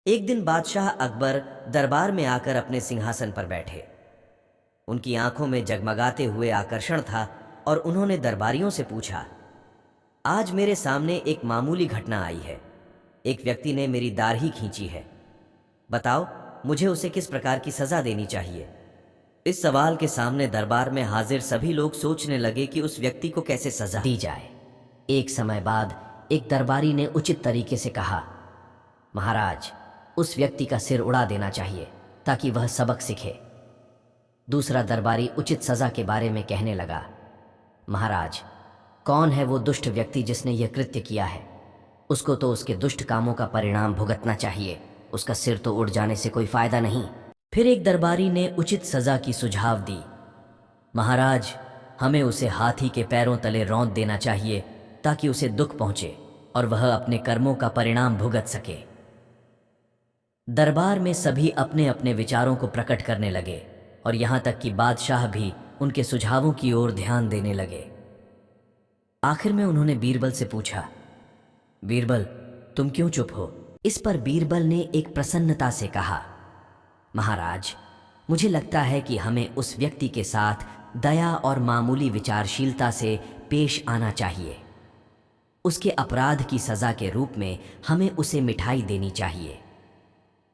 एक दिन बादशाह अकबर दरबार में आकर अपने सिंहासन पर बैठे। उनकी आंखों में जगमगाते हुए आकर्षण था और उन्होंने दरबारियों से पूछा, आज मेरे सामने एक मामूली घटना आई है। एक व्यक्ति ने मेरी दाढ़ी खींची है। बताओ, मुझे उसे किस प्रकार की सजा देनी चाहिए? इस सवाल के सामने दरबार में हाजिर सभी लोग सोचने लगे कि उस व्यक्ति को कैसे सजा दी जाए। एक समय बाद एक दरबारी ने उचित तरीके से कहा, महाराज, उस व्यक्ति का सिर उड़ा देना चाहिए ताकि वह सबक सीखे। दूसरा दरबारी उचित सजा के बारे में कहने लगा, महाराज, कौन है वो दुष्ट व्यक्ति जिसने यह कृत्य किया है? उसको तो उसके दुष्ट कामों का परिणाम भुगतना चाहिए, उसका सिर तो उड़ जाने से कोई फायदा नहीं। फिर एक दरबारी ने उचित सजा की सुझाव दी, महाराज, हमें उसे हाथी के पैरों तले रौंद देना चाहिए ताकि उसे दुख पहुंचे और वह अपने कर्मों का परिणाम भुगत सके। दरबार में सभी अपने अपने विचारों को प्रकट करने लगे और यहां तक कि बादशाह भी उनके सुझावों की ओर ध्यान देने लगे। आखिर में उन्होंने बीरबल से पूछा, बीरबल, तुम क्यों चुप हो? इस पर बीरबल ने एक प्रसन्नता से कहा, महाराज, मुझे लगता है कि हमें उस व्यक्ति के साथ दया और मामूली विचारशीलता से पेश आना चाहिए। उसके अपराध की सजा के रूप में हमें उसे मिठाई देनी चाहिए।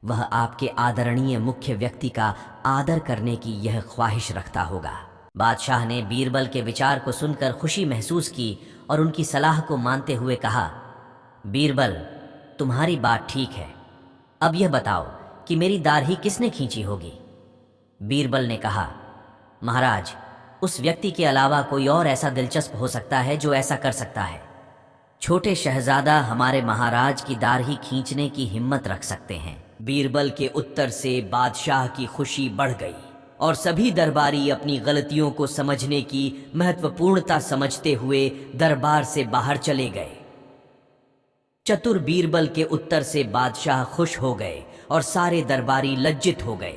वह आपके आदरणीय मुख्य व्यक्ति का आदर करने की यह ख्वाहिश रखता होगा। बादशाह ने बीरबल के विचार को सुनकर खुशी महसूस की और उनकी सलाह को मानते हुए कहा, बीरबल, तुम्हारी बात ठीक है। अब यह बताओ कि मेरी दाढ़ी किसने खींची होगी? बीरबल ने कहा, महाराज, उस व्यक्ति के अलावा कोई और ऐसा दिलचस्प हो सकता है जो ऐसा कर सकता है। छोटे शहजादा हमारे महाराज की दाढ़ी खींचने की हिम्मत रख सकते हैं। बीरबल के उत्तर से बादशाह की खुशी बढ़ गई और सभी दरबारी अपनी गलतियों को समझने की महत्वपूर्णता समझते हुए दरबार से बाहर चले गए। चतुर बीरबल के उत्तर से बादशाह खुश हो गए और सारे दरबारी लज्जित हो गए।